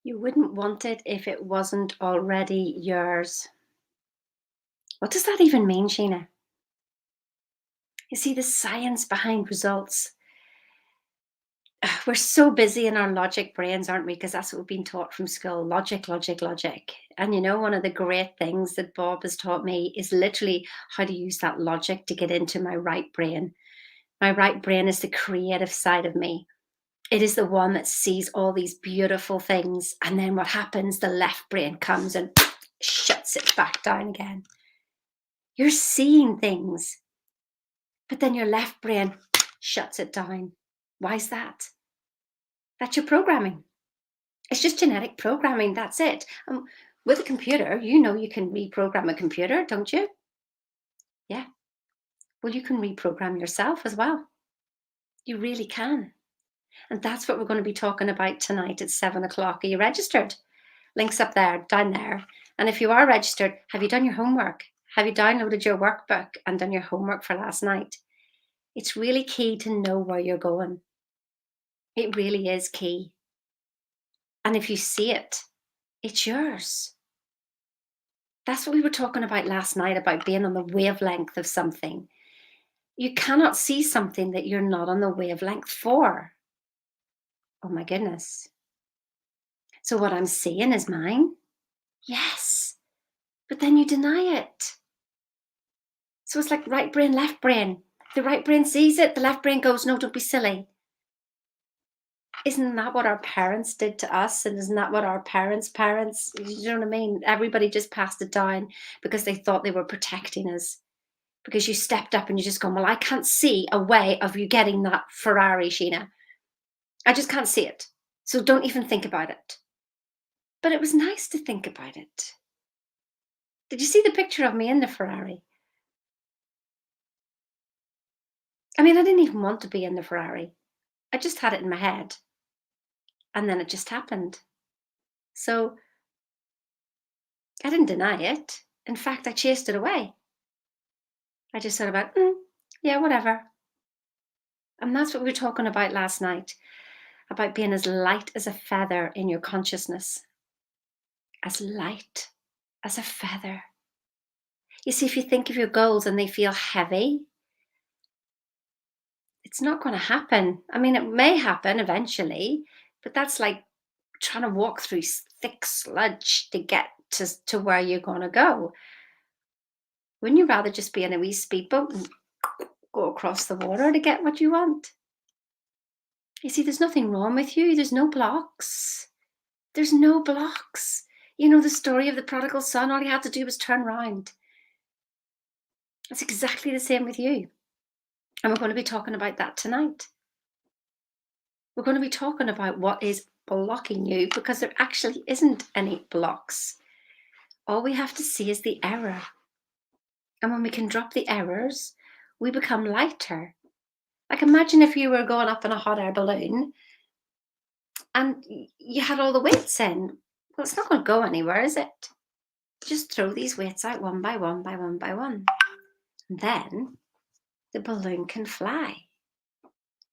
You wouldn't want it if it wasn't already yours. What does that even mean, Sheena? You see, the science behind results. We're so busy in our logic brains, aren't we? Because that's what we've been taught from school: logic, logic, logic. And one of the great things that Bob has taught me is literally how to use that logic to get into my right brain. My right brain is the creative side of me. It is the one that sees all these beautiful things. And then what happens? The left brain comes and shuts it back down again. You're seeing things, but then your left brain shuts it down. Why is that? That's your programming. It's just genetic programming. That's it. With a computer, you can reprogram a computer, don't you? Yeah. Well, you can reprogram yourself as well. You really can. And that's what we're going to be talking about tonight at 7 o'clock. Are you registered? Links up there, down there. And if you are registered, have you done your homework? Have you downloaded your workbook and done your homework for last night? It's really key to know where you're going. It really is key. And if you see it, it's yours. That's what we were talking about last night, about being on the wavelength of something. You cannot see something that you're not on the wavelength for. Oh my goodness. So what I'm seeing is mine? Yes. But then you deny it. So it's like right brain, left brain. The right brain sees it. The left brain goes, no, don't be silly. Isn't that what our parents did to us? And isn't that what our parents, you know what I mean? Everybody just passed it down because they thought they were protecting us. Because you stepped up and you just gone, well, I can't see a way of you getting that Ferrari, Sheena. I just can't see it. So don't even think about it. But it was nice to think about it. Did you see the picture of me in the Ferrari? I mean, I didn't even want to be in the Ferrari. I just had it in my head. And then it just happened. So I didn't deny it. In fact, I chased it away. I just thought about, yeah, whatever. And that's what we were talking about last night, about being as light as a feather in your consciousness. As light as a feather. You see, if you think of your goals and they feel heavy, it's not going to happen. I mean, it may happen eventually, but that's like trying to walk through thick sludge to get to where you're going to go. Wouldn't you rather just be in a wee speedboat and go across the water to get what you want? You see, there's nothing wrong with you. There's no blocks. There's no blocks. You know the story of the prodigal son? All he had to do was turn round. It's exactly the same with you. And we're going to be talking about that tonight. We're going to be talking about what is blocking you, because there actually isn't any blocks. All we have to see is the error. And when we can drop the errors, we become lighter. Like, imagine if you were going up in a hot air balloon and you had all the weights in. Well, it's not going to go anywhere, is it? Just throw these weights out one by one by one by one. And then the balloon can fly.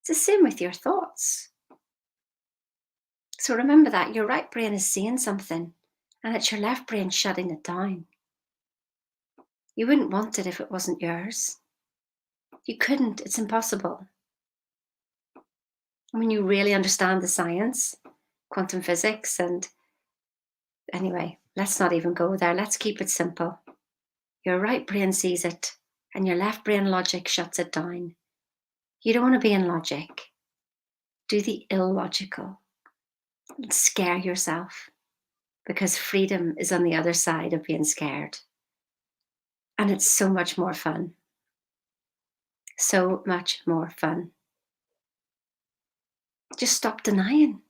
It's the same with your thoughts. So remember that your right brain is seeing something and it's your left brain shutting it down. You wouldn't want it if it wasn't yours. You couldn't. It's impossible. When you really understand the science, quantum physics, and anyway, let's not even go there. Let's keep it simple. Your right brain sees it and your left brain logic shuts it down. You don't want to be in logic. Do the illogical. Scare yourself, because freedom is on the other side of being scared. And it's so much more fun. So much more fun. Just stop denying.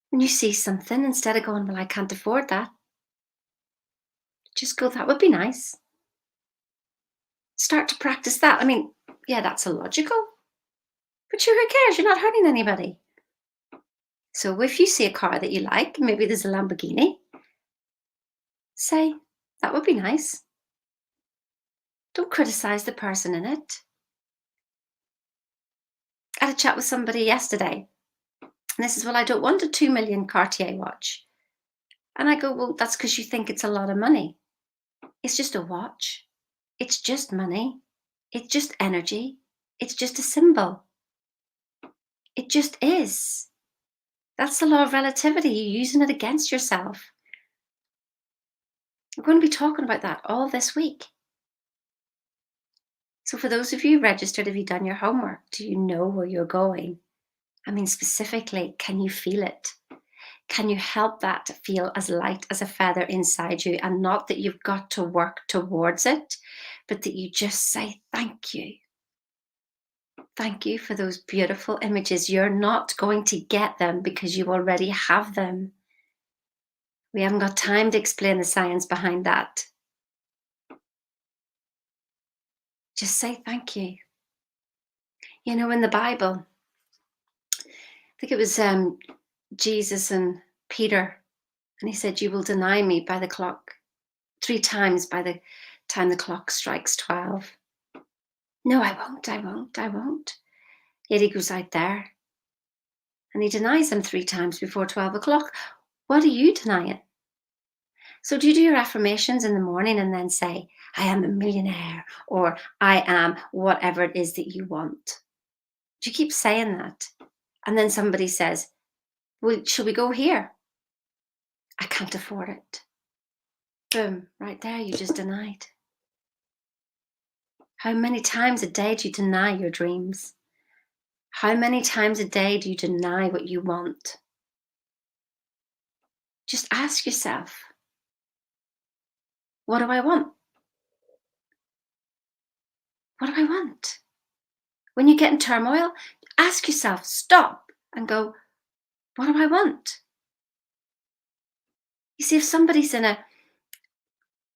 When you see something, instead of going, well, I can't afford that, just go, that would be nice. Start to practice that. I mean, yeah, that's illogical. But sure, who cares? You're not hurting anybody. So if you see a car that you like, maybe there's a Lamborghini, say, that would be nice. Don't criticize the person in it. I had a chat with somebody yesterday, And they says, well, I don't want a 2 million Cartier watch. And I go, well, that's because you think it's a lot of money. It's just a watch. It's just money. It's just energy. It's just a symbol. It just is. That's the law of relativity. You're using it against yourself. We're going to be talking about that all this week. So for those of you registered, have you done your homework? Do you know where you're going? I mean, specifically, can you feel it? Can you help that to feel as light as a feather inside you? And not that you've got to work towards it, but that you just say, thank you. Thank you for those beautiful images. You're not going to get them because you already have them. We haven't got time to explain the science behind that. Just say thank you. You know, in the Bible, I think it was Jesus and Peter, and he said, you will deny me by the clock 3 times by the time the clock strikes 12. No, I won't, I won't, I won't. Yet he goes out there and he denies him 3 times before 12 o'clock. What are you denying? So do you do your affirmations in the morning and then say, I am a millionaire, or I am whatever it is that you want? Do you keep saying that? And then somebody says, well, should we go here? I can't afford it. Boom, right there, you just denied. How many times a day do you deny your dreams? How many times a day do you deny what you want? Just ask yourself, what do I want? What do I want? When you get in turmoil, ask yourself, stop and go, what do I want? You see, if somebody's in a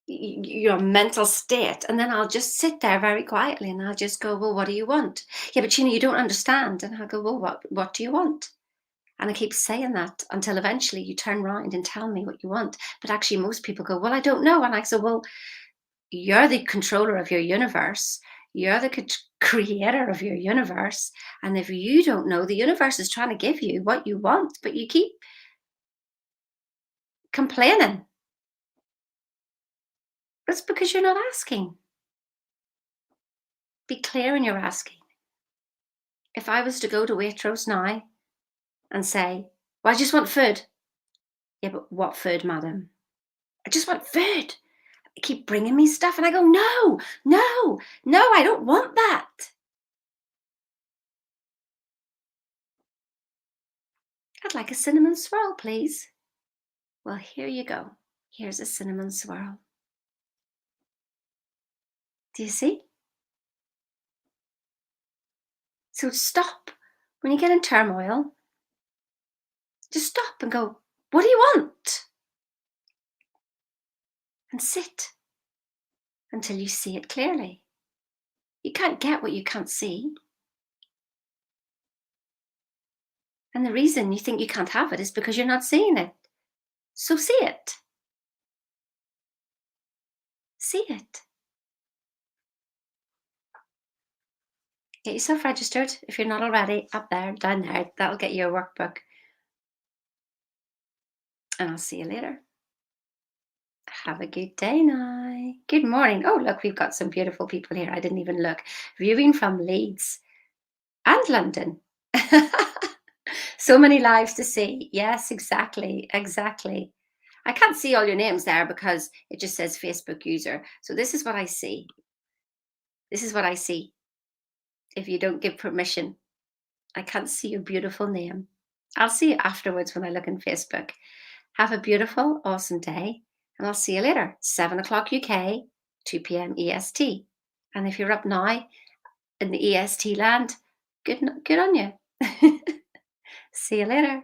your mental state, and then I'll just sit there very quietly and I'll just go, well, what do you want? Yeah, but you don't understand. And I'll go, well, what do you want? And I keep saying that until eventually you turn around and tell me what you want. But actually, most people go, well, I don't know. And I say, well, you're the controller of your universe. You're the creator of your universe. And if you don't know, the universe is trying to give you what you want, but you keep complaining. That's because you're not asking. Be clear in your asking. If I was to go to Waitrose now and say, well, I just want food. Yeah, but what food, madam? I just want food. Keep bringing me stuff, and I go, no, no, no, I don't want that. I'd like a cinnamon swirl, please. Well, here you go. Here's a cinnamon swirl. Do you see? So stop. When you get in turmoil, just stop and go, what do you want? And sit until you see it clearly. You can't get what you can't see. And the reason you think you can't have it is because you're not seeing it. So see it. See it. Get yourself registered if you're not already. Up there, down there. That'll get you a workbook. And I'll see you later. Have a good day now. Good morning. Oh, look, we've got some beautiful people here. I didn't even look. Viewing from Leeds and London. So many lives to see. Yes, exactly. Exactly. I can't see all your names there because it just says Facebook user. So this is what I see. This is what I see. If you don't give permission, I can't see your beautiful name. I'll see you afterwards when I look in Facebook. Have a beautiful, awesome day, and I'll see you later. 7 o'clock UK, 2 p.m. EST. And if you're up now in the EST land, good on you. See you later.